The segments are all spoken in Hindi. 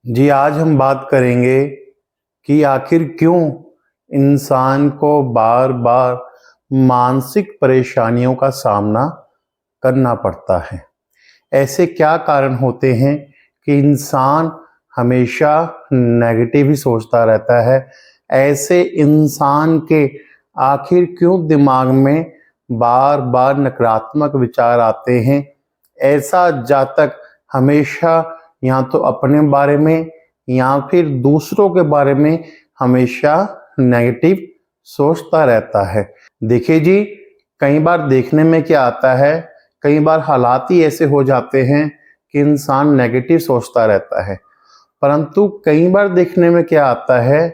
जी, आज हम बात करेंगे कि आखिर क्यों इंसान को बार-बार मानसिक परेशानियों का सामना करना पड़ता है। ऐसे क्या कारण होते हैं कि इंसान हमेशा नेगेटिव ही सोचता रहता है? ऐसे इंसान के आखिर क्यों दिमाग में बार-बार नकारात्मक विचार आते हैं? ऐसा जातक हमेशा या तो अपने बारे में या फिर दूसरों के बारे में हमेशा नेगेटिव सोचता रहता है। देखिए जी, कई बार देखने में क्या आता है, कई बार हालात ही ऐसे हो जाते हैं कि इंसान नेगेटिव सोचता रहता है। परंतु कई बार देखने में क्या आता है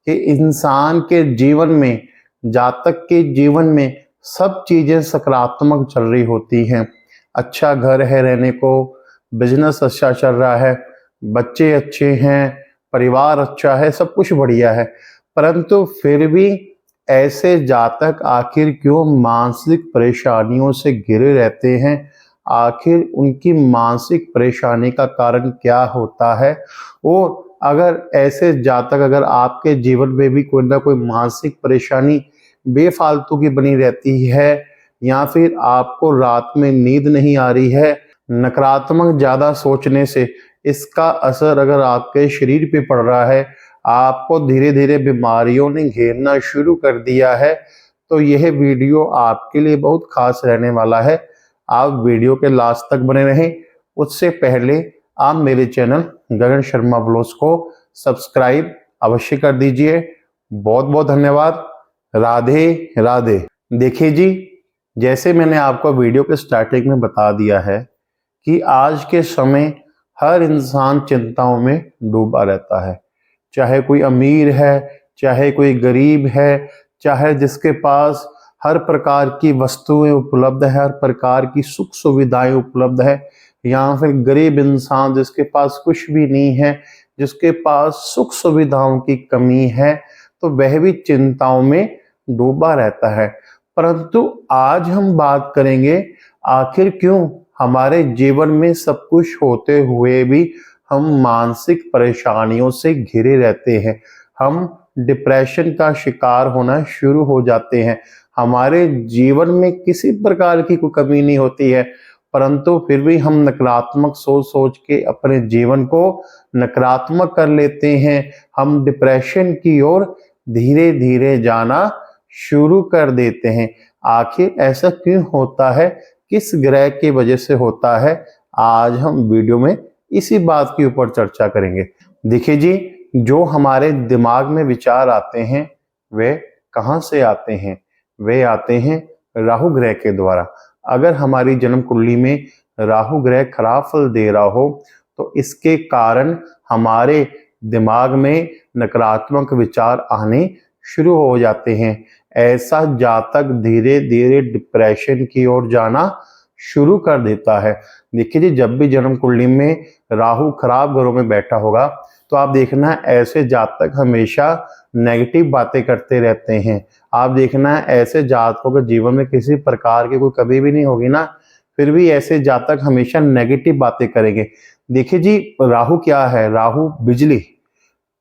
कि इंसान के जीवन में, जातक के जीवन में सब चीज़ें सकारात्मक चल रही होती हैं। अच्छा घर है रहने को, बिजनेस अच्छा चल रहा है, बच्चे अच्छे हैं, परिवार अच्छा है, सब कुछ बढ़िया है। परंतु फिर भी ऐसे जातक आखिर क्यों मानसिक परेशानियों से घिरे रहते हैं? आखिर उनकी मानसिक परेशानी का कारण क्या होता है? और अगर ऐसे जातक अगर आपके जीवन में भी कोई ना कोई मानसिक परेशानी बेफालतू की बनी रहती है या फिर आपको रात में नींद नहीं आ रही है, नकारात्मक ज़्यादा सोचने से इसका असर अगर आपके शरीर पे पड़ रहा है, आपको धीरे-धीरे बीमारियों ने घेरना शुरू कर दिया है, तो यह वीडियो आपके लिए बहुत खास रहने वाला है। आप वीडियो के लास्ट तक बने रहें। उससे पहले आप मेरे चैनल गगन शर्मा ब्लॉग्स को सब्सक्राइब अवश्य कर दीजिए। बहुत-बहुत धन्यवाद। राधे राधे। देखिए जी, जैसे मैंने आपको वीडियो के स्टार्टिंग में बता दिया है कि आज के समय हर इंसान चिंताओं में डूबा रहता है। चाहे कोई अमीर है, चाहे कोई गरीब है, चाहे जिसके पास हर प्रकार की वस्तुएं उपलब्ध है, हर प्रकार की सुख सुविधाएं उपलब्ध है, या फिर गरीब इंसान जिसके पास कुछ भी नहीं है, जिसके पास सुख सुविधाओं की कमी है, तो वह भी चिंताओं में डूबा रहता है। परंतु आज हम बात करेंगे आखिर क्यों हमारे जीवन में सब कुछ होते हुए भी हम मानसिक परेशानियों से घिरे रहते हैं। हम डिप्रेशन का शिकार होना शुरू हो जाते हैं। हमारे जीवन में किसी प्रकार की कोई कमी नहीं होती है, परंतु फिर भी हम नकारात्मक सोच-सोच के अपने जीवन को नकारात्मक कर लेते हैं। हम डिप्रेशन की ओर धीरे-धीरे जाना शुरू कर देते हैं। आखिर ऐसा क्यों होता है? किस ग्रह की वजह से होता है? आज हम वीडियो में इसी बात के ऊपर चर्चा करेंगे। देखिए जी, जो हमारे दिमाग में विचार आते हैं, वे कहाँ से आते हैं? वे आते हैं राहु ग्रह के द्वारा। अगर हमारी जन्म कुंडली में राहु ग्रह खराब फल दे रहा हो, तो इसके कारण हमारे दिमाग में नकारात्मक विचार आने शुरू हो जाते हैं। ऐसा जातक धीरे-धीरे डिप्रेशन की ओर जाना शुरू कर देता है। देखिए जी, जब भी जन्म कुंडली में राहु खराब घरों में बैठा होगा, तो आप देखना ऐसे जातक हमेशा नेगेटिव बातें करते रहते हैं। आप देखना ऐसे जातकों के जीवन में किसी प्रकार की कोई कमी भी नहीं होगी ना, फिर भी ऐसे जातक हमेशा नेगेटिव बातें करेंगे। देखिए जी, राहु क्या है? राहु बिजली,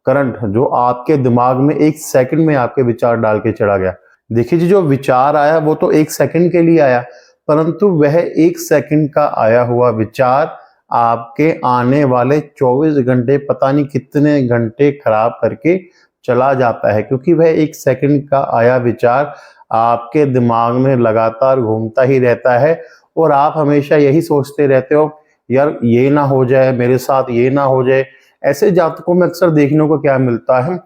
करंट जो आपके दिमाग में 1 सेकंड में आपके विचार डाल के चला गया। देखिए जी, जो विचार आया वो तो 1 सेकंड के लिए आया, परंतु वह 1 सेकंड का आया हुआ विचार आपके आने वाले 24 घंटे पता नहीं कितने घंटे खराब करके चला जाता है, क्योंकि वह 1 सेकंड का आया विचार आपके दिमाग में लगातार घूमता ही रहता है और आप हमेशा यही सोचते रहते हो, यार ये ना हो जाए मेरे साथ, ये ना हो जाए। ऐसे जातकों में अक्सर देखने को क्या मिलता है,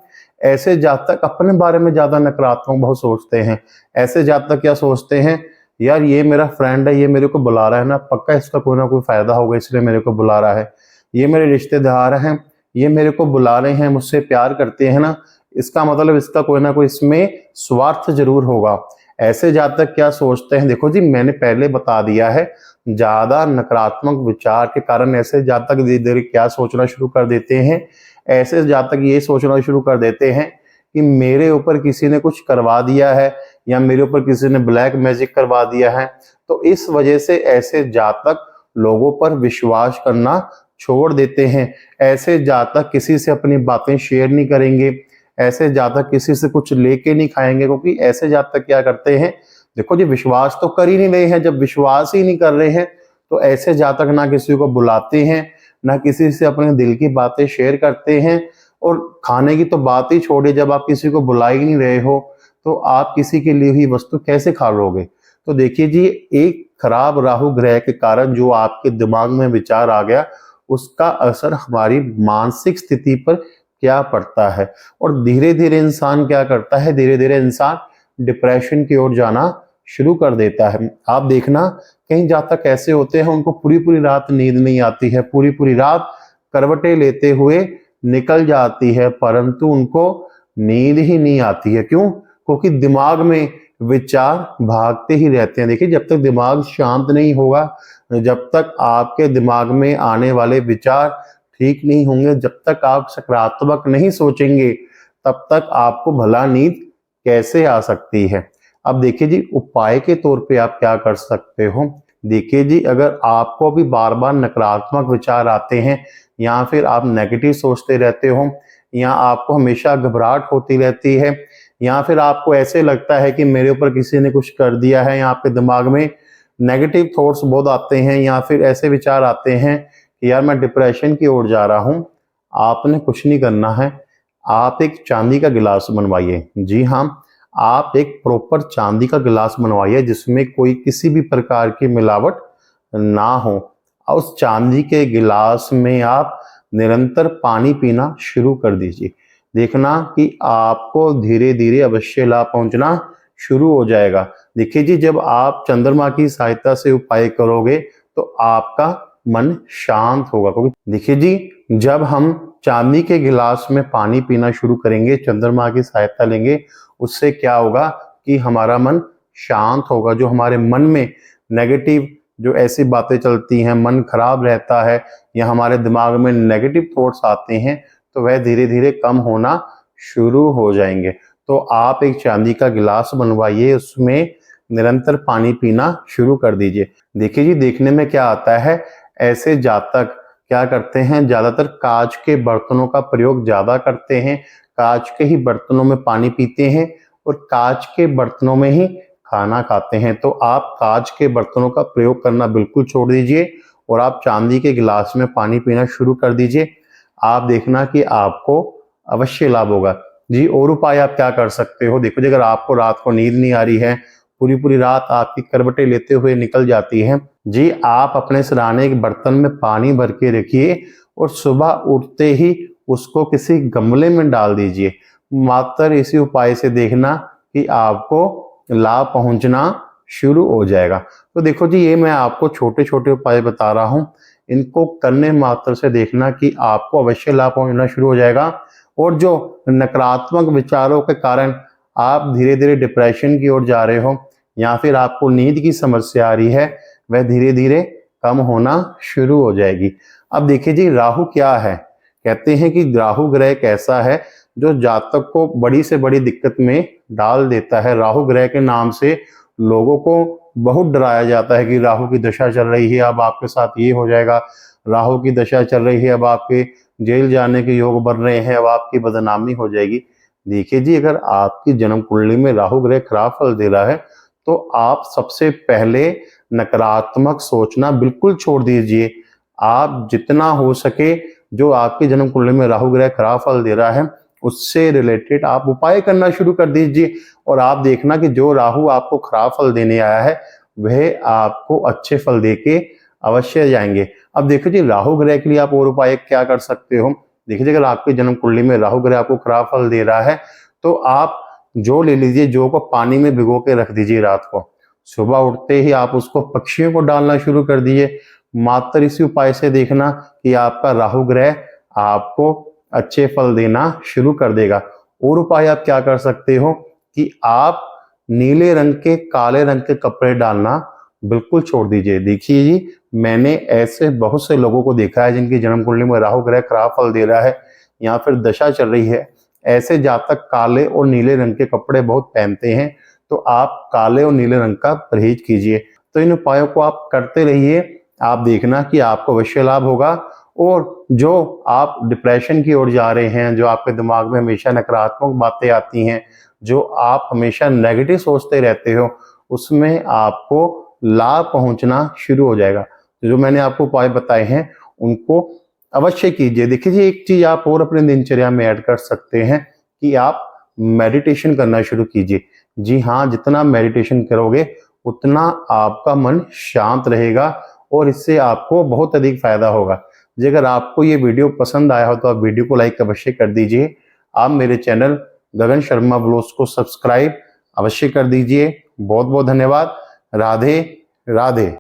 ऐसे जातक अपने बारे में ज्यादा नकारात्मक बहुत सोचते हैं। ऐसे जातक क्या सोचते हैं, यार ये मेरा फ्रेंड है, ये मेरे को बुला रहा है ना, पक्का इसका कोई ना कोई फायदा होगा इसलिए मेरे को बुला रहा है। ये मेरे रिश्तेदार हैं, ये मेरे को बुला रहे हैं, मुझसे प्यार करते हैं ना, इसका मतलब इसका कोई ना कोई इसमें स्वार्थ जरूर होगा। ऐसे जातक क्या सोचते हैं, देखो जी मैंने पहले बता दिया है, ज्यादा नकारात्मक विचार के कारण ऐसे जातक धीरे धीरे क्या सोचना शुरू कर देते हैं, ऐसे जातक ये सोचना शुरू कर देते हैं कि मेरे ऊपर किसी ने कुछ करवा दिया है या मेरे ऊपर किसी ने ब्लैक मैजिक करवा दिया है। तो इस वजह से ऐसे जातक लोगों पर विश्वास करना छोड़ देते हैं, ऐसे जातक किसी से अपनी बातें शेयर नहीं करेंगे, ऐसे जातक किसी से कुछ लेके नहीं खाएंगे, क्योंकि ऐसे जातक क्या करते हैं, देखो जी विश्वास तो कर ही नहीं रहे हैं। जब विश्वास ही नहीं कर रहे हैं तो ऐसे जातक ना किसी को बुलाते हैं, ना किसी से अपने दिल की बातें शेयर करते हैं। और खाने की तो बात ही छोड़िए, जब आप किसी को बुला ही नहीं रहे हो तो आप किसी के लिए हुई वस्तु कैसे खा लोगे। तो देखिए जी, एक खराब राहु ग्रह के कारण जो आपके दिमाग में विचार आ गया, उसका असर हमारी मानसिक स्थिति पर क्या पड़ता है। और धीरे धीरे इंसान क्या करता है, धीरे धीरे इंसान डिप्रेशन की ओर जाना शुरू कर देता है। आप देखना, कई जातक ऐसे होते हैं उनको पूरी पूरी रात नींद नहीं आती है, पूरी पूरी रात करवटें लेते हुए निकल जाती है, परंतु उनको नींद ही नहीं आती है। क्यों? क्योंकि दिमाग में विचार भागते ही रहते हैं। देखिए, जब तक दिमाग शांत नहीं होगा, जब तक आपके दिमाग में आने वाले विचार ठीक नहीं होंगे, जब तक आप सकारात्मक नहीं सोचेंगे, तब तक आपको भला नींद कैसे आ सकती है। अब देखिए जी, उपाय के तौर पे आप क्या कर सकते हो। देखिए जी, अगर आपको भी बार बार नकारात्मक विचार आते हैं, या फिर आप नेगेटिव सोचते रहते हो, या आपको हमेशा घबराहट होती रहती है, या फिर आपको ऐसे लगता है कि मेरे ऊपर किसी ने कुछ कर दिया है, या आपके दिमाग में नेगेटिव थॉट्स बहुत आते हैं, या फिर ऐसे विचार आते हैं कि यार मैं डिप्रेशन की ओर जा रहा हूं, आपने कुछ नहीं करना है। आप एक चांदी का गिलास बनवाइए। जी हाँ, आप एक प्रॉपर चांदी का गिलास बनवाइए जिसमें कोई किसी भी प्रकार की मिलावट ना हो। और उस चांदी के गिलास में आप निरंतर पानी पीना शुरू कर दीजिए। देखना कि आपको धीरे धीरे अवश्य लाभ पहुंचना शुरू हो जाएगा। देखिए जी, जब आप चंद्रमा की सहायता से उपाय करोगे तो आपका मन शांत होगा। क्योंकि देखिए जी, जब हम चांदी के गिलास में पानी पीना शुरू करेंगे, चंद्रमा की सहायता लेंगे, उससे क्या होगा कि हमारा मन शांत होगा। जो हमारे मन में नेगेटिव जो ऐसी बातें चलती हैं, मन खराब रहता है, या हमारे दिमाग में नेगेटिव थॉट्स आते हैं, तो वह धीरे धीरे कम होना शुरू हो जाएंगे। तो आप एक चांदी का गिलास बनवाइए, उसमें निरंतर पानी पीना शुरू कर दीजिए। देखिए जी, देखने में क्या आता है, ऐसे जातक क्या करते हैं, ज्यादातर कांच के बर्तनों का प्रयोग ज्यादा करते हैं, कांच के ही बर्तनों में पानी पीते हैं, और कांच के बर्तनों में ही खाना खाते हैं। तो आप कांच के बर्तनों का प्रयोग करना बिल्कुल छोड़ दीजिए, और आप चांदी के गिलास में पानी पीना शुरू कर दीजिए। आप देखना कि आपको अवश्य लाभ होगा। जी, और उपाय आप क्या कर सकते हो। देखो जी, अगर आपको रात को नींद नहीं आ रही है, पूरी पूरी रात आपकी करवटें लेते हुए निकल जाती है, जी आप अपने सिरहाने के बर्तन में पानी भर के रखिए, और सुबह उठते ही उसको किसी गमले में डाल दीजिए। मात्र इसी उपाय से देखना कि आपको लाभ पहुंचना शुरू हो जाएगा। तो देखो जी, ये मैं आपको छोटे छोटे उपाय बता रहा हूं, इनको करने मात्र से देखना कि आपको अवश्य लाभ पहुंचना शुरू हो जाएगा। और जो नकारात्मक विचारों के कारण आप धीरे धीरे डिप्रेशन की ओर जा रहे हो, या फिर आपको नींद की समस्या आ रही है, वह धीरे धीरे कम होना शुरू हो जाएगी। अब देखिए जी, राहु क्या है। कहते हैं कि राहु ग्रह एक ऐसा है जो जातक को बड़ी से बड़ी दिक्कत में डाल देता है। राहु ग्रह के नाम से लोगों को बहुत डराया जाता है कि राहु की दशा चल रही है, अब आपके साथ ये हो जाएगा, राहु की दशा चल रही है, अब आपके जेल जाने के योग बन रहे हैं, अब आपकी बदनामी हो जाएगी। देखिए जी, अगर आपकी जन्म कुंडली में राहु ग्रह खराब फल दे रहा है, तो आप सबसे पहले नकारात्मक सोचना बिल्कुल छोड़ दीजिए। आप जितना हो सके, जो आपकी जन्म कुंडली में राहु ग्रह खराब फल दे रहा है, उससे रिलेटेड आप उपाय करना शुरू कर दीजिए। और आप देखना कि जो राहु आपको खराब फल देने आया है, वह आपको अच्छे फल देके अवश्य जाएंगे। अब देखो जी, राहु ग्रह के लिए आप और उपाय क्या कर सकते हो। देखिए, अगर आपकी जन्म कुंडली में राहु ग्रह आपको खराब फल दे रहा है, तो आप जौ ले लीजिए, जौ को पानी में भिगो के रख दीजिए रात को, सुबह उठते ही आप उसको पक्षियों को डालना शुरू कर दीजिए। मात्र इसी उपाय से देखना कि आपका राहु ग्रह आपको अच्छे फल देना शुरू कर देगा। और उपाय आप क्या कर सकते हो कि आप नीले रंग के, काले रंग के कपड़े डालना बिल्कुल छोड़ दीजिए। देखिए जी, मैंने ऐसे बहुत से लोगों को देखा है जिनकी जन्म कुंडली में राहु ग्रह खराब फल दे रहा है, या फिर दशा चल रही है। ऐसे जातक काले और नीले रंग के कपड़े बहुत पहनते हैं, तो आप काले और नीले रंग का परहेज कीजिए। तो इन उपायों को आप करते रहिए, आप देखना कि आपको अवश्य लाभ होगा। और जो आप डिप्रेशन की ओर जा रहे हैं, जो आपके दिमाग में हमेशा नकारात्मक बातें आती हैं, जो आप हमेशा नेगेटिव सोचते रहते हो, उसमें आपको लाभ पहुंचना शुरू हो जाएगा। जो मैंने आपको उपाय बताए हैं उनको अवश्य कीजिए। देखिए, एक चीज आप और अपने दिनचर्या में ऐड कर सकते हैं कि आप मेडिटेशन करना शुरू कीजिए। जी हाँ, जितना मेडिटेशन करोगे उतना आपका मन शांत रहेगा और इससे आपको बहुत अधिक फायदा होगा। जी, अगर आपको ये वीडियो पसंद आया हो तो आप वीडियो को लाइक अवश्य कर दीजिए। आप मेरे चैनल गगन शर्मा ब्लॉग्स को सब्सक्राइब अवश्य कर दीजिए। बहुत बहुत धन्यवाद। राधे राधे।